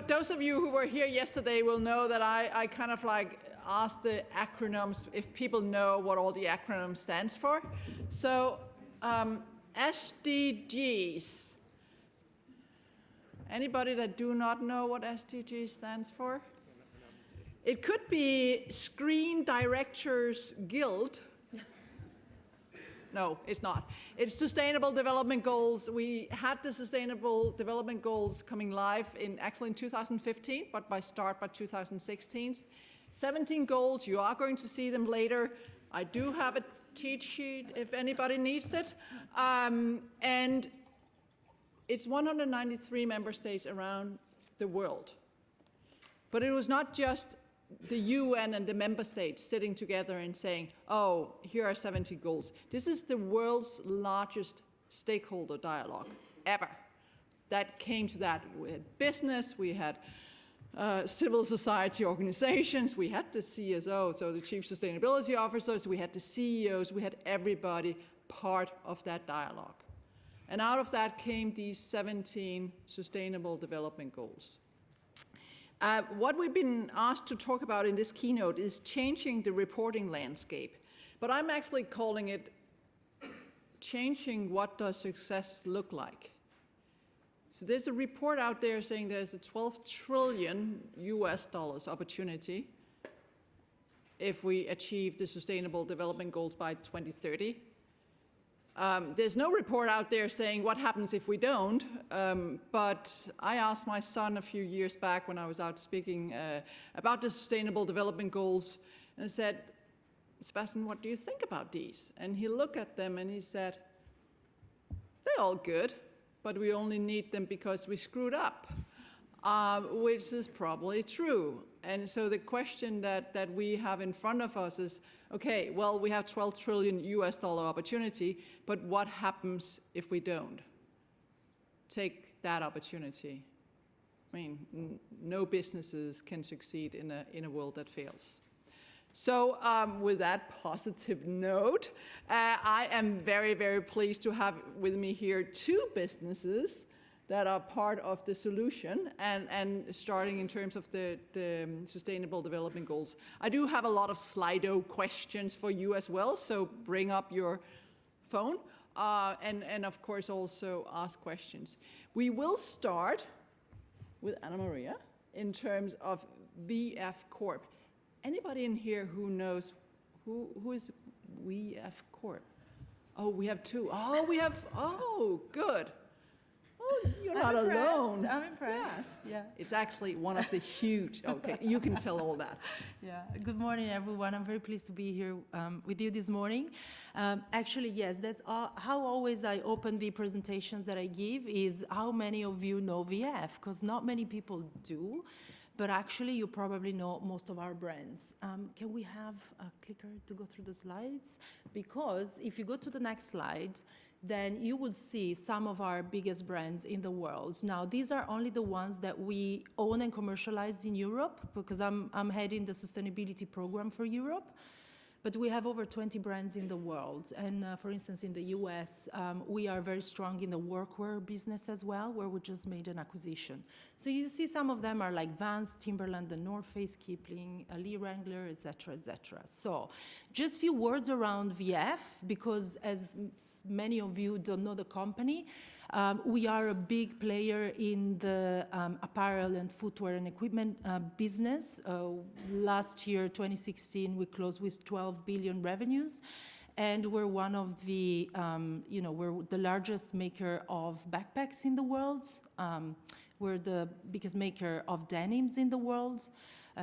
those of you who were here yesterday will know that I kind of like asked the acronyms, if people know what all the acronyms stands for. So SDGs. Anybody that do not know what SDG stands for? It could be Screen Directors Guild. No, it's not. It's Sustainable Development Goals. We had the Sustainable Development Goals coming live actually in 2015, but by 2016. 17 goals, you are going to see them later. I do have a cheat sheet if anybody needs it. And it's 193 member states around the world. But it was not just the UN and the member states sitting together and saying, oh, here are 70 goals. This is the world's largest stakeholder dialogue ever that came to that. We had business, we had civil society organizations, we had the CSO, so the Chief Sustainability Officers, we had the CEOs, we had everybody part of that dialogue. And out of that came these 17 Sustainable Development Goals. What we've been asked to talk about in this keynote is changing the reporting landscape. But I'm actually calling it changing what does success look like. So there's a report out there saying there's a $12 trillion opportunity if we achieve the Sustainable Development Goals by 2030. There's no report out there saying what happens if we don't, but I asked my son a few years back when I was out speaking about the Sustainable Development Goals, and I said, Sebastian, what do you think about these? And he looked at them and he said, they're all good, but we only need them because we screwed up, which is probably true. And so the question that we have in front of us is, okay, well, we have $12 trillion opportunity, but what happens if we don't take that opportunity? I mean, no businesses can succeed in a world that fails. So with that positive note, I am very, very pleased to have with me here two businesses that are part of the solution and starting in terms of the Sustainable Development Goals. I do have a lot of Slido questions for you as well, so bring up your phone and of course also ask questions. We will start with Anna Maria in terms of VF Corp. Anybody in here who knows who is VF Corp? Oh, we have two. Oh, good. Oh, you're not alone. I'm impressed. Yes. Yeah. It's actually one of the huge, okay, you can tell all that. Yeah. Good morning, everyone. I'm very pleased to be here with you this morning. Actually, yes, that's how always I open the presentations that I give is how many of you know VF, because not many people do, but actually you probably know most of our brands. Can we have a clicker to go through the slides? Because if you go to the next slide, then you will see some of our biggest brands in the world. Now, these are only the ones that we own and commercialize in Europe, because I'm heading the sustainability program for Europe. But we have over 20 brands in the world. And for instance, in the US, we are very strong in the workwear business as well, where we just made an acquisition. So you see some of them are like Vans, Timberland, the North Face, Kipling, Lee Wrangler, et cetera, et cetera. So just a few words around VF, because as many of you don't know the company, we are a big player in the apparel and footwear and equipment business. Last year, 2016, we closed with 12 billion revenues. And we're one of the, we're the largest maker of backpacks in the world. We're the biggest maker of denims in the world.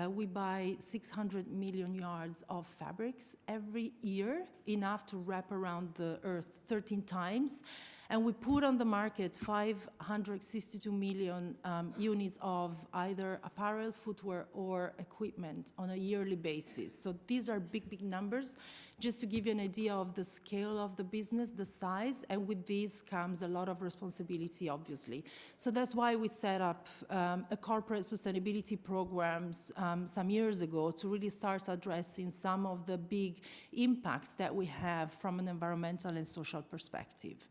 We buy 600 million yards of fabrics every year, enough to wrap around the earth 13 times. And we put on the market 562 million units of either apparel, footwear, or equipment on a yearly basis. So these are big, big numbers, just to give you an idea of the scale of the business, the size, and with this comes a lot of responsibility, obviously. So that's why we set up a corporate sustainability programs some years ago to really start addressing some of the big impacts that we have from an environmental and social perspective.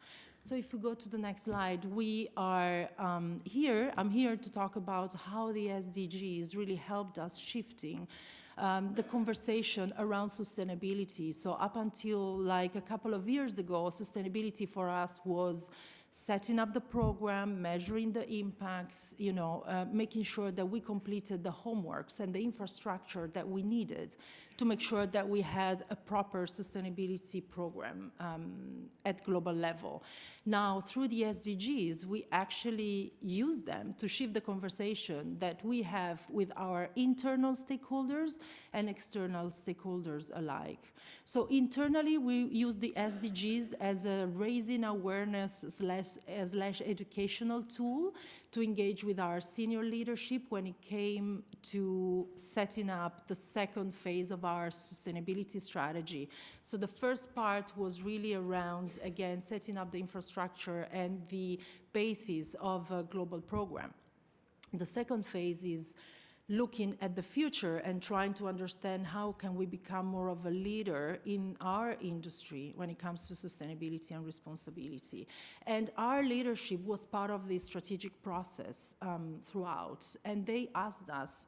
So if we go to the next slide, we are I'm here to talk about how the SDGs really helped us shifting the conversation around sustainability. So up until like a couple of years ago, sustainability for us was setting up the program, measuring the impacts, making sure that we completed the homeworks and the infrastructure that we needed to make sure that we had a proper sustainability program at global level. Now, through the SDGs, we actually use them to shift the conversation that we have with our internal stakeholders and external stakeholders alike. So internally, we use the SDGs as a raising awareness slash educational tool to engage with our senior leadership when it came to setting up the second phase of our sustainability strategy. So the first part was really around, again, setting up the infrastructure and the basis of a global program. The second phase is looking at the future and trying to understand how can we become more of a leader in our industry when it comes to sustainability and responsibility. And our leadership was part of this strategic process throughout. And they asked us,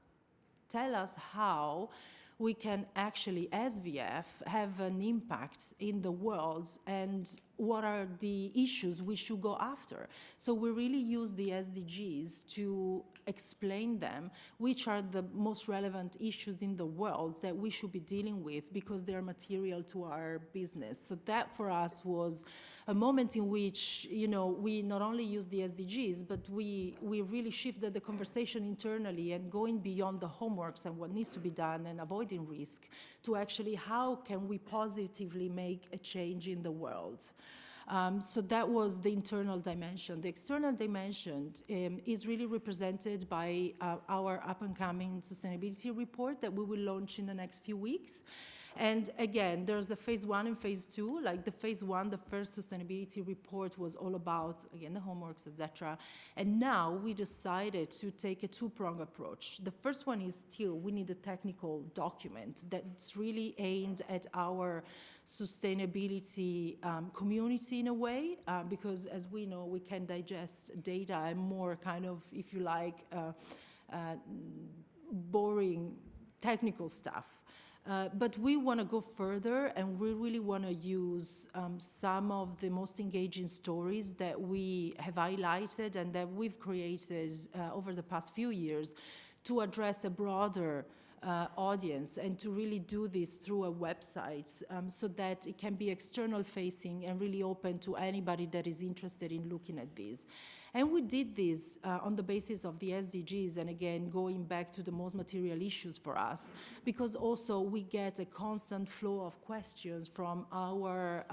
tell us how we can actually, as VF, have an impact in the world and what are the issues we should go after. So we really use the SDGs to explain them, which are the most relevant issues in the world that we should be dealing with because they're material to our business. So that for us was a moment in which, we not only use the SDGs, but we really shifted the conversation internally and going beyond the homeworks and what needs to be done and avoiding risk to actually how can we positively make a change in the world. So that was the internal dimension. The external dimension is really represented by our up-and-coming sustainability report that we will launch in the next few weeks. And again, there's the phase 1 and phase 2. Like the phase 1, the first sustainability report was all about, again, the homeworks, etc. And now we decided to take a two-pronged approach. The first one is still, we need a technical document that's really aimed at our sustainability community in a way, because as we know, we can digest data and more kind of, if you like, boring technical stuff. But we want to go further, and we really want to use some of the most engaging stories that we have highlighted and that we've created over the past few years to address a broader audience and to really do this through a website so that it can be external facing and really open to anybody that is interested in looking at this. And we did this on the basis of the SDGs, and again, going back to the most material issues for us, because also we get a constant flow of questions from our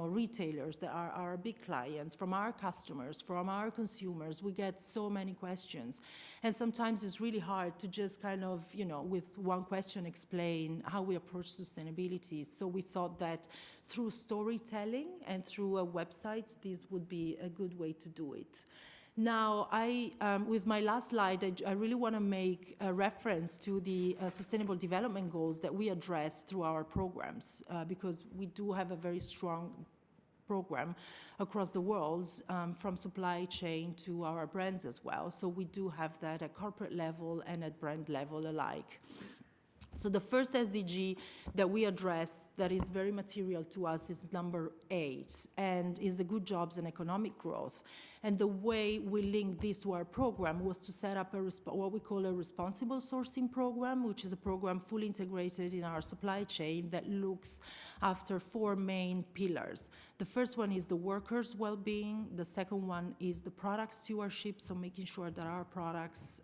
retailers that are our big clients, from our customers, from our consumers. We get so many questions. And sometimes it's really hard to just kind of, with one question explain how we approach sustainability. So we thought that through storytelling and through a website, this would be a good way to do it. Now, with my last slide, I really want to make a reference to the Sustainable Development Goals that we address through our programs, because we do have a very strong program across the world, from supply chain to our brands as well. So we do have that at corporate level and at brand level alike. So the first SDG that we addressed that is very material to us is number 8, and is the good jobs and economic growth. And the way we link this to our program was to set up what we call a responsible sourcing program, which is a program fully integrated in our supply chain that looks after 4 main pillars. The first one is the workers' well-being. The second one is the product stewardship, so making sure that our products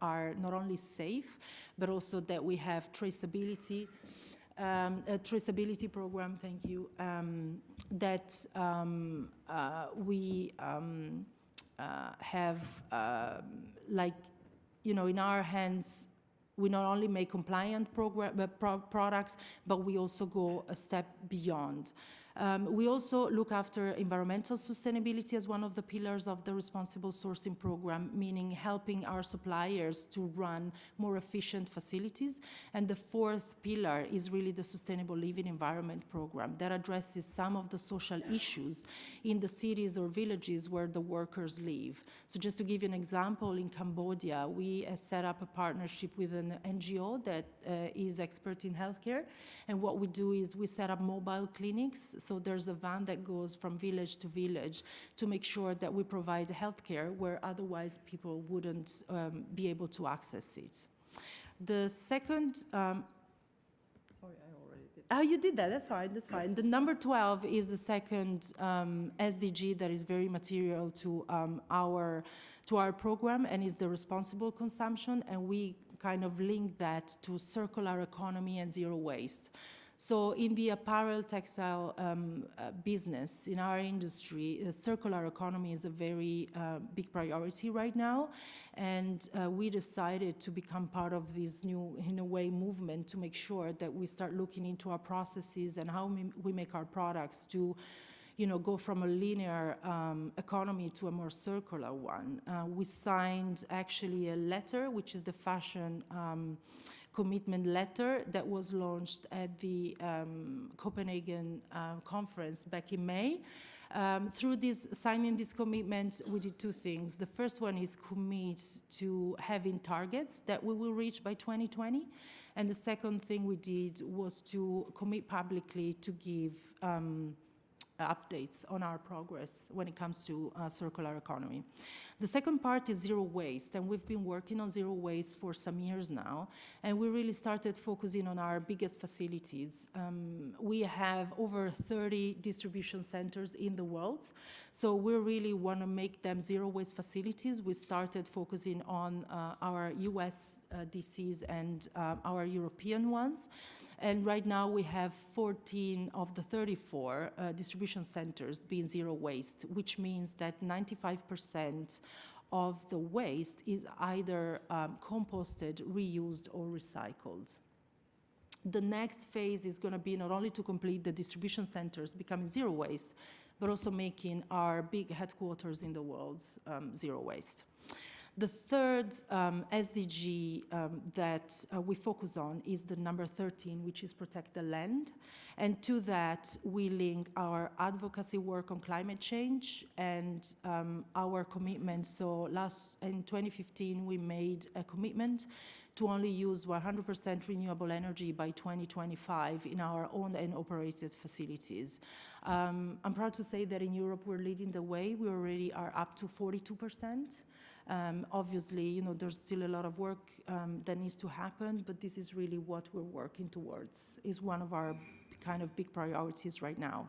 are not only safe, but also that we have traceability. A traceability program, thank you, that we have, in our hands, we not only make compliant products, but we also go a step beyond. We also look after environmental sustainability as one of the pillars of the responsible sourcing program, meaning helping our suppliers to run more efficient facilities. And the fourth pillar is really the sustainable living environment program that addresses some of the social issues in the cities or villages where the workers live. So just to give you an example, in Cambodia, we set up a partnership with an NGO that is expert in healthcare. And what we do is we set up mobile clinics. So there's a van that goes from village to village to make sure that we provide healthcare where otherwise people wouldn't be able to access it. The second... Sorry, I already did. Oh, you did that. That's fine. That's fine. The number 12 is the second SDG that is very material to our program, and is the responsible consumption. And we kind of link that to circular economy and zero waste. So in the apparel textile business, in our industry, circular economy is a very big priority right now. And we decided to become part of this new, in a way, movement to make sure that we start looking into our processes and how we make our products to go from a linear economy to a more circular one. We signed actually a letter, which is the fashion commitment letter that was launched at the Copenhagen conference back in May. Through signing this commitment, we did two things. The first one is commit to having targets that we will reach by 2020. And the second thing we did was to commit publicly to give updates on our progress when it comes to circular economy. The second part is zero waste, and we've been working on zero waste for some years now, and we really started focusing on our biggest facilities. We have over 30 distribution centers in the world, so we really want to make them zero waste facilities. We started focusing on our US DCs and our European ones. And right now we have 14 of the 34 distribution centers being zero waste, which means that 95% of the waste is either composted, reused, or recycled. The next phase is going to be not only to complete the distribution centers becoming zero waste, but also making our big headquarters in the world zero waste. The third SDG that we focus on is the number 13, which is protect the land. And to that, we link our advocacy work on climate change and our commitment. So in 2015, we made a commitment to only use 100% renewable energy by 2025 in our owned and operated facilities. I'm proud to say that in Europe, we're leading the way. We already are up to 42%. Obviously, there's still a lot of work that needs to happen, but this is really what we're working towards, is one of our kind of big priorities right now.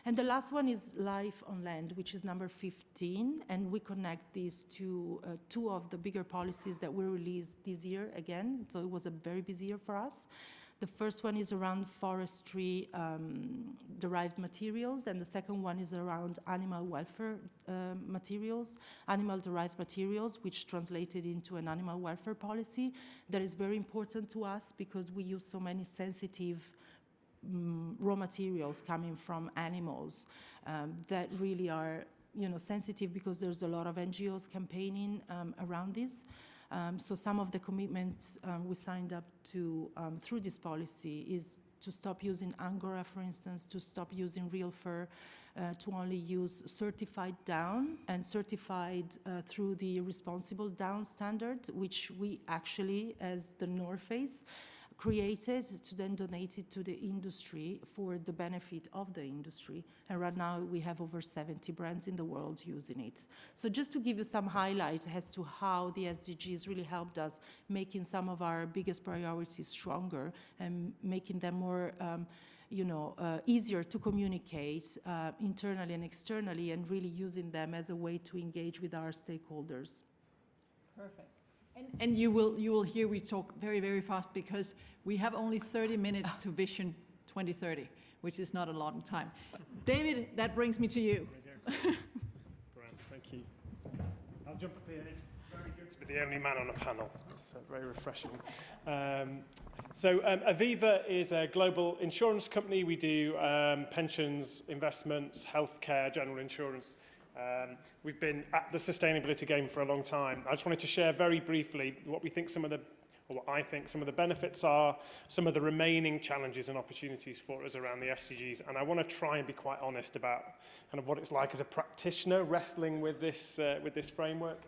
And the last one is life on land, which is number 15, and we connect these to two of the bigger policies that we released this year again, so it was a very busy year for us. The first one is around forestry derived materials, and the second one is around animal welfare materials, animal derived materials, which translated into an animal welfare policy that is very important to us because we use so many sensitive raw materials coming from animals that really are sensitive because there's a lot of NGOs campaigning around this. So some of the commitments we signed up to through this policy is to stop using Angora, for instance, to stop using real fur, to only use certified down and certified through the responsible down standard, which we actually, as the North Face, created to then donate it to the industry for the benefit of the industry. And right now we have over 70 brands in the world using it. So just to give you some highlight as to how the SDGs really helped us making some of our biggest priorities stronger and making them more easier to communicate internally and externally, and really using them as a way to engage with our stakeholders. Perfect. And you will hear we talk very, very fast because we have only 30 minutes to Vision 2030, which is not a lot of time. David, that brings me to you. Grant, thank you. I'll jump up here. It's very good to be the only man on a panel. It's very refreshing. So Aviva is a global insurance company. We do pensions, investments, healthcare, general insurance. We've been at the sustainability game for a long time. I just wanted to share very briefly what we think what I think some of the benefits are, some of the remaining challenges and opportunities for us around the SDGs. And I want to try and be quite honest about kind of what it's like as a practitioner wrestling with this framework.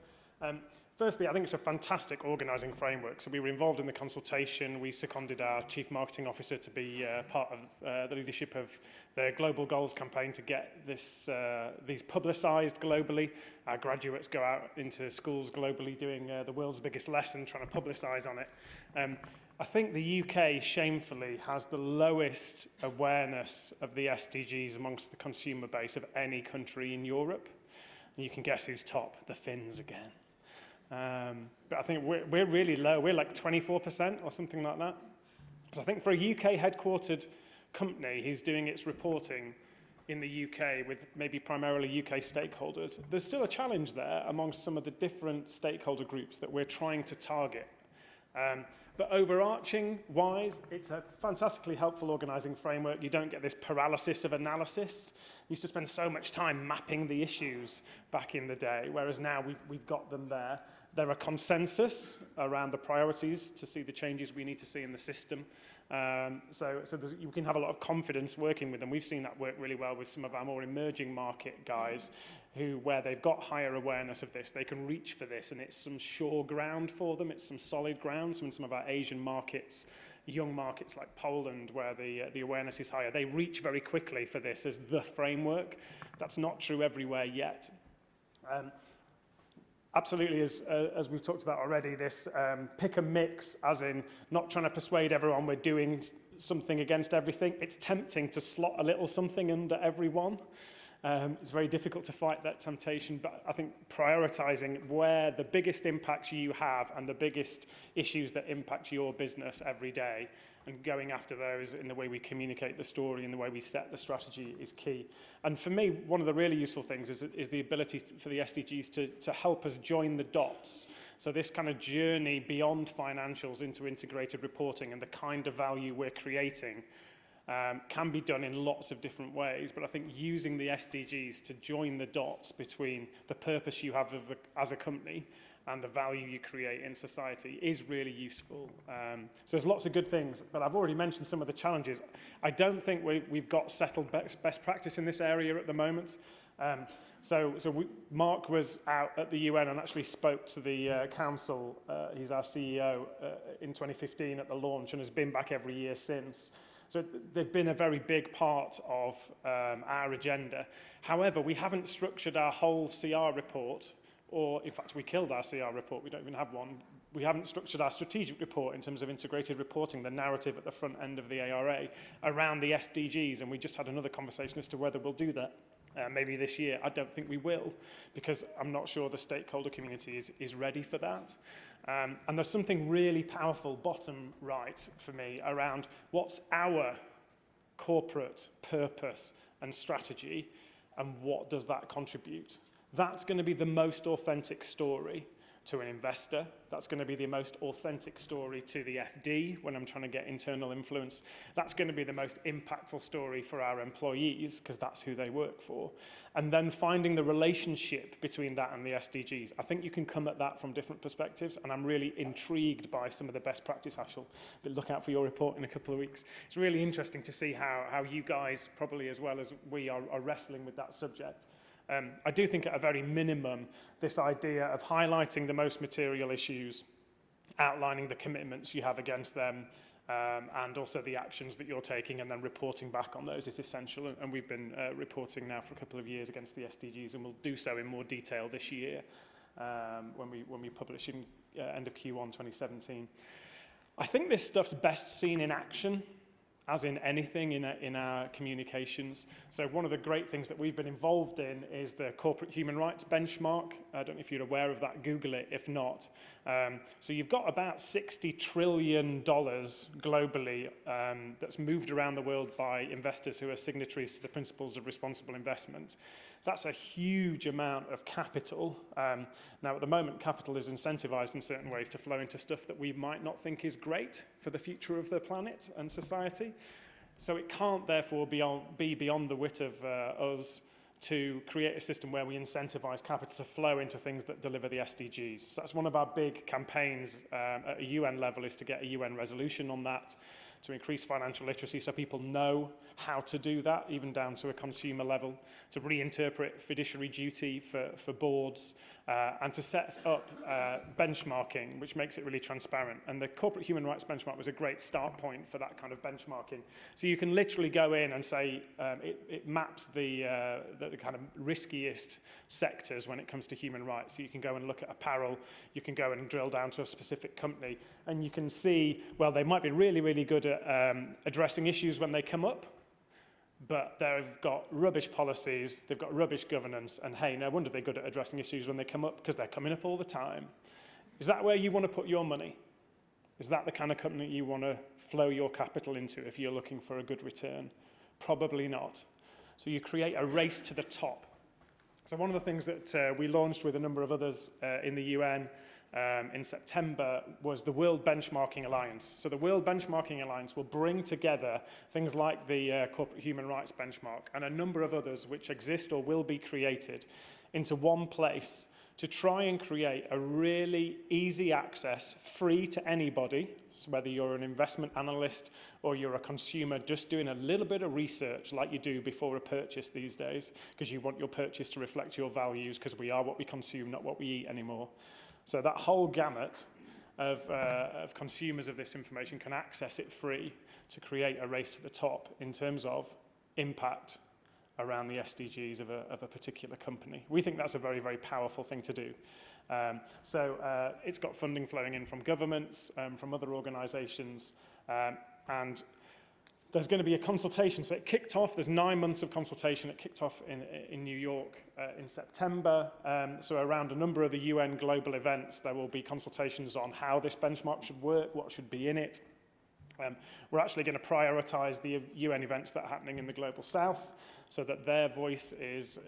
Firstly, I think it's a fantastic organising framework. So we were involved in the consultation. We seconded our Chief Marketing Officer to be part of the leadership of the Global Goals campaign to get these publicised globally. Our graduates go out into schools globally doing the world's biggest lesson, trying to publicise on it. I think the UK, shamefully, has the lowest awareness of the SDGs amongst the consumer base of any country in Europe. And you can guess who's top, the Finns again. But I think we're really low. We're like 24% or something like that. So I think for a UK headquartered company who's doing its reporting in the UK with maybe primarily UK stakeholders, there's still a challenge there amongst some of the different stakeholder groups that we're trying to target. But overarching wise, it's a fantastically helpful organising framework. You don't get this paralysis of analysis. We used to spend so much time mapping the issues back in the day, whereas now we've got them there. There are consensus around the priorities to see the changes we need to see in the system. So you can have a lot of confidence working with them. We've seen that work really well with some of our more emerging market guys where they've got higher awareness of this, they can reach for this, and it's some sure ground for them, it's some solid ground. So in some of our Asian markets, young markets like Poland, where the awareness is higher, they reach very quickly for this as the framework. That's not true everywhere yet. Absolutely, as we've talked about already, this pick and mix, as in not trying to persuade everyone we're doing something against everything. It's tempting to slot a little something under everyone. It's very difficult to fight that temptation, but I think prioritising where the biggest impacts you have and the biggest issues that impact your business every day and going after those in the way we communicate the story and the way we set the strategy is key. And for me, one of the really useful things is the ability for the SDGs to help us join the dots. So this kind of journey beyond financials into integrated reporting and the kind of value we're creating can be done in lots of different ways, but I think using the SDGs to join the dots between the purpose you have as a company and the value you create in society is really useful. So there's lots of good things, but I've already mentioned some of the challenges. I don't think we've got settled best practice in this area at the moment. Mark was out at the UN and actually spoke to the council. He's our CEO in 2015 at the launch and has been back every year since. So they've been a very big part of our agenda. However, we haven't structured our whole CR report, or in fact, we killed our CR report. We don't even have one. We haven't structured our strategic report in terms of integrated reporting, the narrative at the front end of the ARA, around the SDGs. And we just had another conversation as to whether we'll do that. Maybe this year. I don't think we will, because I'm not sure the stakeholder community is ready for that. And there's something really powerful bottom right for me around what's our corporate purpose and strategy and what does that contribute. That's going to be the most authentic story to an investor. That's going to be the most authentic story to the FD when I'm trying to get internal influence. That's going to be the most impactful story for our employees, because that's who they work for. And then finding the relationship between that and the SDGs. I think you can come at that from different perspectives, and I'm really intrigued by some of the best practice, Ashel. But look out for your report in a couple of weeks. It's really interesting to see how you guys, probably as well as we, are wrestling with that subject. I do think at a very minimum, this idea of highlighting the most material issues, outlining the commitments you have against them, and also the actions that you're taking, and then reporting back on those is essential. And we've been reporting now for a couple of years against the SDGs, and we'll do so in more detail this year when we publish in end of Q1 2017. I think this stuff's best seen in action, as in anything in our communications. So one of the great things that we've been involved in is the corporate human rights benchmark. I don't know if you're aware of that, Google it if not. So you've got about $60 trillion globally that's moved around the world by investors who are signatories to the principles of responsible investment. That's a huge amount of capital. Now, at the moment, capital is incentivized in certain ways to flow into stuff that we might not think is great for the future of the planet and society. So it can't therefore be beyond the wit of us to create a system where we incentivize capital to flow into things that deliver the SDGs. So that's one of our big campaigns at a UN level, is to get a UN resolution on that, to increase financial literacy so people know how to do that, even down to a consumer level, to reinterpret fiduciary duty for boards, and to set up benchmarking, which makes it really transparent. And the corporate human rights benchmark was a great start point for that kind of benchmarking. So you can literally go in and say, it maps the kind of riskiest sectors when it comes to human rights. So you can go and look at apparel, you can go and drill down to a specific company, and you can see, well, they might be really, really good at addressing issues when they come up, but they've got rubbish policies, they've got rubbish governance, and hey, no wonder they're good at addressing issues when they come up, because they're coming up all the time. Is that where you want to put your money? Is that the kind of company you want to flow your capital into if you're looking for a good return? Probably not. So you create a race to the top. So one of the things that we launched with a number of others in the UN in September was the World Benchmarking Alliance. So the World Benchmarking Alliance will bring together things like the Corporate Human Rights Benchmark and a number of others which exist or will be created into one place to try and create a really easy access, free to anybody, so whether you're an investment analyst or you're a consumer just doing a little bit of research like you do before a purchase these days, because you want your purchase to reflect your values, because we are what we consume, not what we eat anymore. So that whole gamut of consumers of this information can access it free to create a race to the top in terms of impact around the SDGs of a particular company. We think that's a very, very powerful thing to do. So it's got funding flowing in from governments, from other organisations, and there's going to be a consultation. So it kicked off, there's 9 months of consultation. It kicked off in New York in September. So around a number of the UN global events, there will be consultations on how this benchmark should work, what should be in it. We're actually going to prioritise the UN events that are happening in the Global South so that their voice is,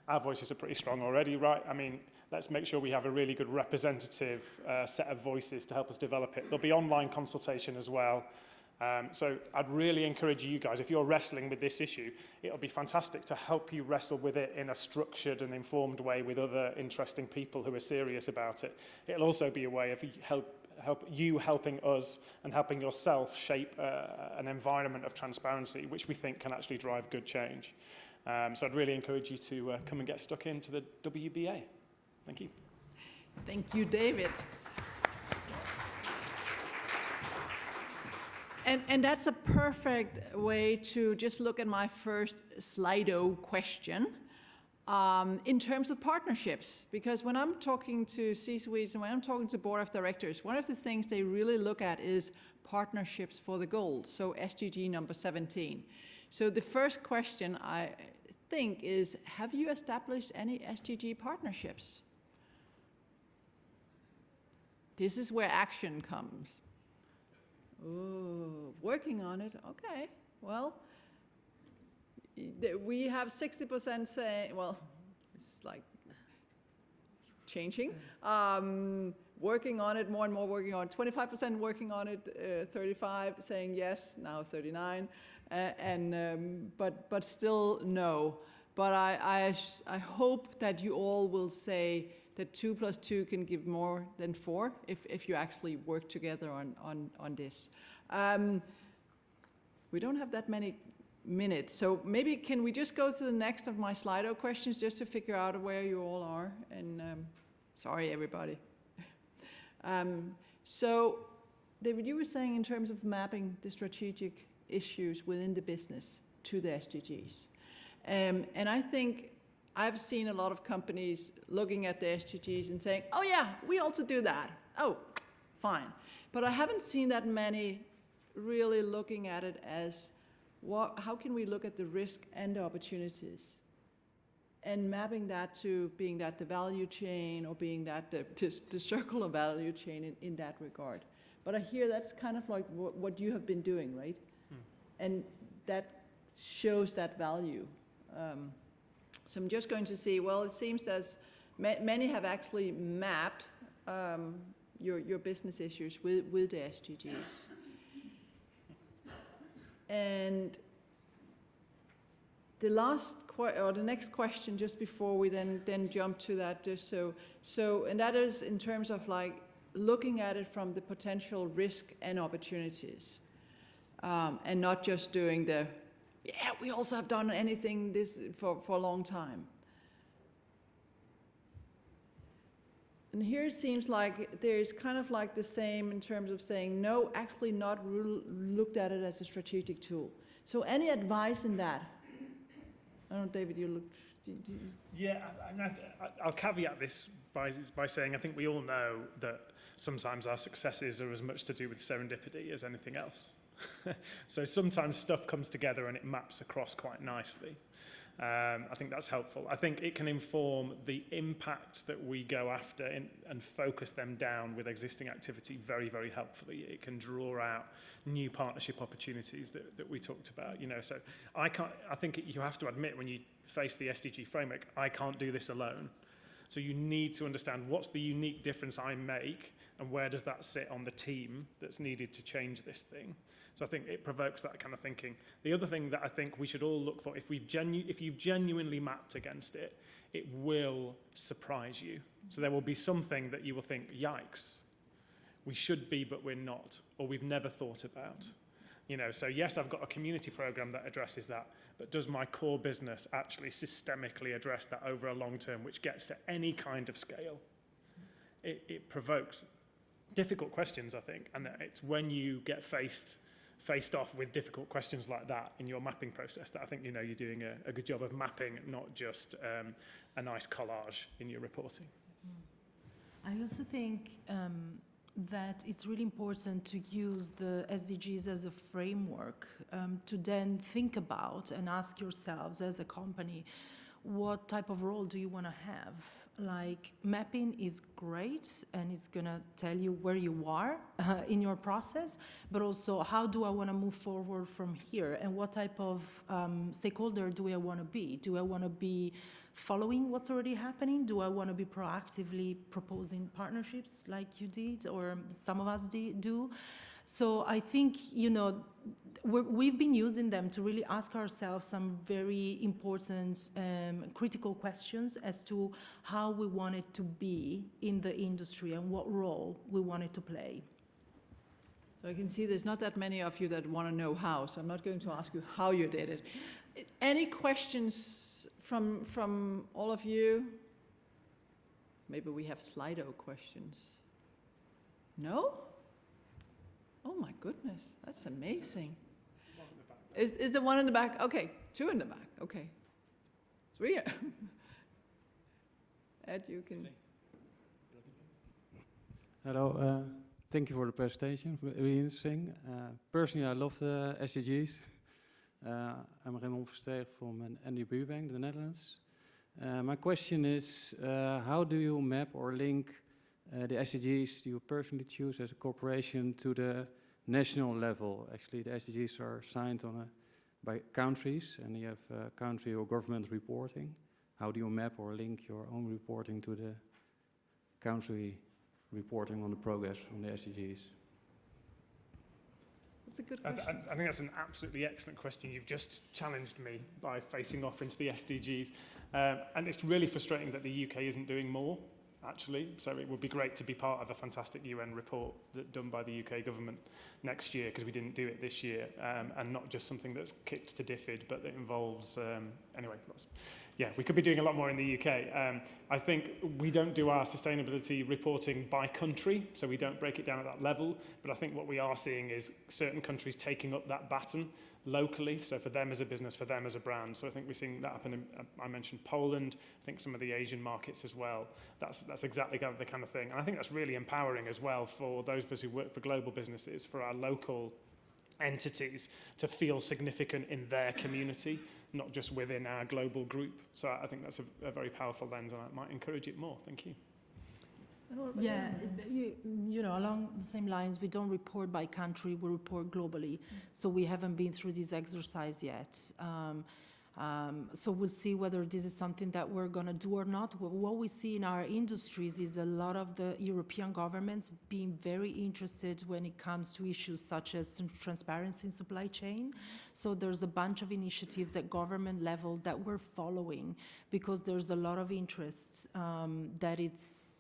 our voices are pretty strong already, right? I mean, let's make sure we have a really good representative set of voices to help us develop it. There'll be online consultation as well. So I'd really encourage you guys, if you're wrestling with this issue, it'll be fantastic to help you wrestle with it in a structured and informed way with other interesting people who are serious about it. It'll also be a way of helping us and helping yourself shape an environment of transparency, which we think can actually drive good change. So I'd really encourage you to come and get stuck into the WBA. Thank you. Thank you, David. And that's a perfect way to just look at my first Slido question in terms of partnerships. Because when I'm talking to C-suites and when I'm talking to board of directors, one of the things they really look at is partnerships for the goals, so SDG number 17. So the first question I think is, have you established any SDG partnerships? This is where action comes. Oh, working on it, okay. Well, we have 60% saying, well, it's like changing. Working on it, more and more working on it. 25% working on it, 35 saying yes, now 39, but still no. But I hope that you all will say that 2 + 2 can give more than 4 if you actually work together on this. We don't have that many minutes, so maybe can we just go to the next of my Slido questions just to figure out where you all are? And sorry, everybody. So, David, you were saying in terms of mapping the strategic issues within the business to the SDGs. And I think I've seen a lot of companies looking at the SDGs and saying, oh yeah, we also do that. Oh, fine. But I haven't seen that many really looking at it as, how can we look at the risk and the opportunities? And mapping that to being that the value chain or being that the circular value chain in that regard. But I hear that's kind of like what you have been doing, right? And that shows that value. So I'm just going to see, well, it seems that many have actually mapped your business issues with the SDGs. And the the next question, just before we then jump to that, just and that is in terms of like looking at it from the potential risk and opportunities, and not just doing we also have done anything this for a long time. And here it seems like there's kind of like the same in terms of saying, no, actually not looked at it as a strategic tool. So any advice in that? I don't know, David, you looked... Yeah, I'll caveat this by saying I think we all know that sometimes our successes are as much to do with serendipity as anything else. So sometimes stuff comes together and it maps across quite nicely. I think that's helpful. I think it can inform the impacts that we go after and focus them down with existing activity very, very helpfully. It can draw out new partnership opportunities that we talked about. So I think you have to admit when you face the SDG framework, I can't do this alone. So you need to understand what's the unique difference I make and where does that sit on the team that's needed to change this thing. So I think it provokes that kind of thinking. The other thing that I think we should all look for, if you've genuinely mapped against it, it will surprise you. So there will be something that you will think, yikes, we should be, but we're not, or we've never thought about. So yes, I've got a community program that addresses that, but does my core business actually systemically address that over a long term, which gets to any kind of scale? It provokes difficult questions, I think, and it's when you get faced off with difficult questions like that in your mapping process that I think you're doing a good job of mapping, not just a nice collage in your reporting. I also think that it's really important to use the SDGs as a framework to then think about and ask yourselves as a company, what type of role do you want to have? Like, mapping is great and it's gonna tell you where you are in your process, but also how do I want to move forward from here, and what type of stakeholder do I want to be? Do I want to be following what's already happening? Do I want to be proactively proposing partnerships like you did, or some of us do? So I think, we've been using them to really ask ourselves some very important critical questions as to how we want it to be in the industry and what role we want it to play. So I can see there's not that many of you that want to know how, so I'm not going to ask you how you did it. Any questions from all of you? Maybe we have Slido questions. No? Oh my goodness, that's amazing. Is the one in the back? Okay, two in the back, okay. Three. Ed, you can. Hello, thank you for the presentation, really interesting. Personally, I love the SDGs. I'm Raymond Versteeg from an NDB Bank, the Netherlands. My question is, how do you map or link the SDGs you personally choose as a corporation to the national level? Actually, the SDGs are signed by countries, and you have country or government reporting. How do you map or link your own reporting to the country reporting on the progress on the SDGs? That's a good question. I think that's an absolutely excellent question. You've just challenged me by facing off into the SDGs. And it's really frustrating that the UK isn't doing more, actually. So it would be great to be part of a fantastic UN report done by the UK government next year, because we didn't do it this year, and not just something that's kicked to DFID, but that involves, yeah, we could be doing a lot more in the UK. I think we don't do our sustainability reporting by country, so we don't break it down at that level, but I think what we are seeing is certain countries taking up that baton locally, so for them as a business, for them as a brand. So I think we're seeing that happen I mentioned Poland, I think some of the Asian markets as well. That's exactly the kind of thing. And I think that's really empowering as well for those of us who work for global businesses, for our local entities to feel significant in their community, not just within our global group. So I think that's a very powerful lens, and I might encourage it more. Thank you. Yeah, along the same lines, we don't report by country, we report globally. So we haven't been through this exercise yet. So we'll see whether this is something that we're going to do or not. What we see in our industries is a lot of the European governments being very interested when it comes to issues such as transparency in supply chain. So there's a bunch of initiatives at government level that we're following because there's a lot of interest that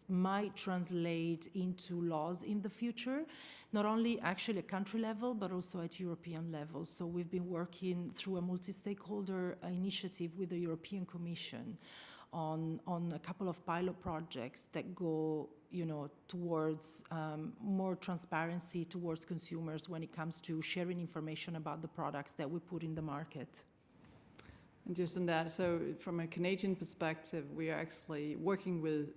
might translate into laws in the future, not only actually at country level, but also at European level. So we've been working through a multi-stakeholder initiative with the European Commission on a couple of pilot projects that go, towards more transparency towards consumers when it comes to sharing information about the products that we put in the market. And just on that, so from a Canadian perspective, we are actually working with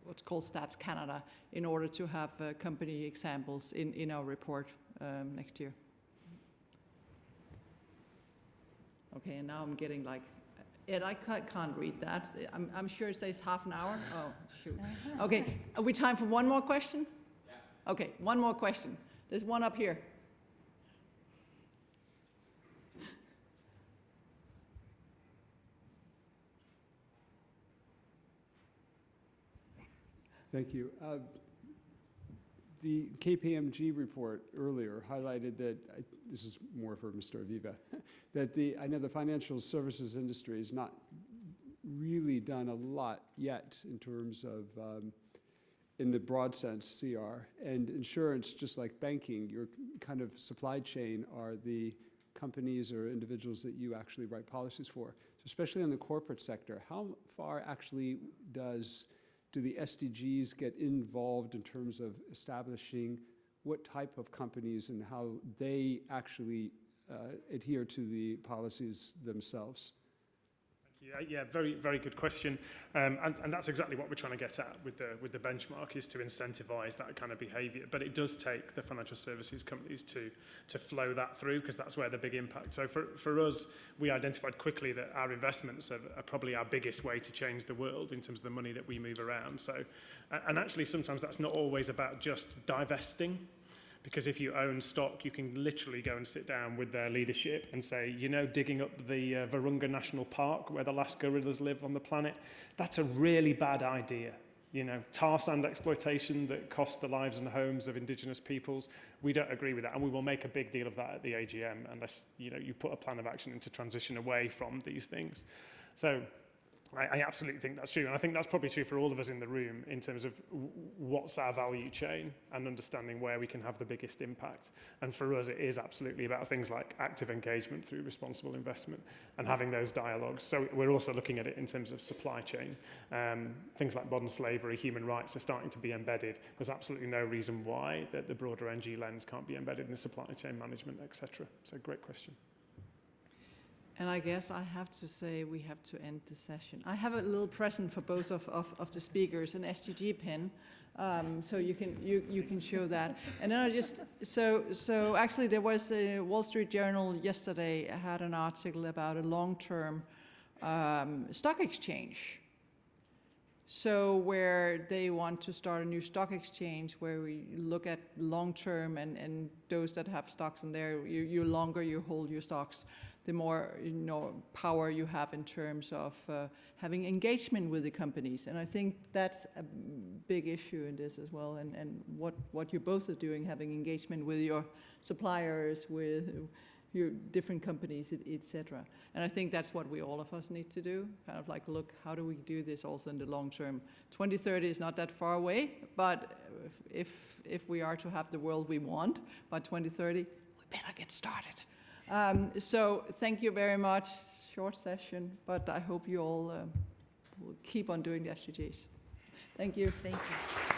what's called Stats Canada in order to have company examples in our report next year. Okay, and now I'm getting like, Ed, I can't read that. I'm sure it says half an hour. Oh, shoot. Okay, are we time for one more question? Yeah. Okay, one more question. There's one up here. Thank you. The KPMG report earlier highlighted that, this is more for Mr. Aviva, that I know the financial services industry has not really done a lot yet in terms of, in the broad sense, CR. And insurance, just like banking, your kind of supply chain are the companies or individuals that you actually write policies for. So especially in the corporate sector, how far actually do the SDGs get involved in terms of establishing what type of companies and how they actually adhere to the policies themselves? Yeah, very, very good question. And that's exactly what we're trying to get at with the benchmark, is to incentivize that kind of behavior. But it does take the financial services companies to flow that through, because that's where the big impact. So for us, we identified quickly that our investments are probably our biggest way to change the world in terms of the money that we move around. So, and actually sometimes that's not always about just divesting. Because if you own stock, you can literally go and sit down with their leadership and say, digging up the Virunga National Park where the last gorillas live on the planet, that's a really bad idea. Tar sand exploitation that costs the lives and homes of indigenous peoples, we don't agree with that. And we will make a big deal of that at the AGM unless, you put a plan of action into transition away from these things. So I absolutely think that's true. And I think that's probably true for all of us in the room in terms of what's our value chain and understanding where we can have the biggest impact. And for us, it is absolutely about things like active engagement through responsible investment and having those dialogues. So we're also looking at it in terms of supply chain. Things like modern slavery, human rights are starting to be embedded. There's absolutely no reason why the broader NG lens can't be embedded in the supply chain management, etc. So great question. And I guess I have to say we have to end the session. I have a little present for both of the speakers, an SDG pen, so you can show that. And then I just so actually there was a Wall Street Journal yesterday had an article about a long-term stock exchange. So where they want to start a new stock exchange where we look at long-term and those that have stocks in there, you longer you hold your stocks, the more power you have in terms of having engagement with the companies. And I think that's a big issue in this as well, and what you both are doing, having engagement with your suppliers, with your different companies, etc. And I think that's what all of us need to do, kind of like look, how do we do this also in the long term? 2030 is not that far away, but if we are to have the world we want by 2030, we better get started. So thank you very much. Short session, but I hope you all will keep on doing the SDGs. Thank you. Thank you.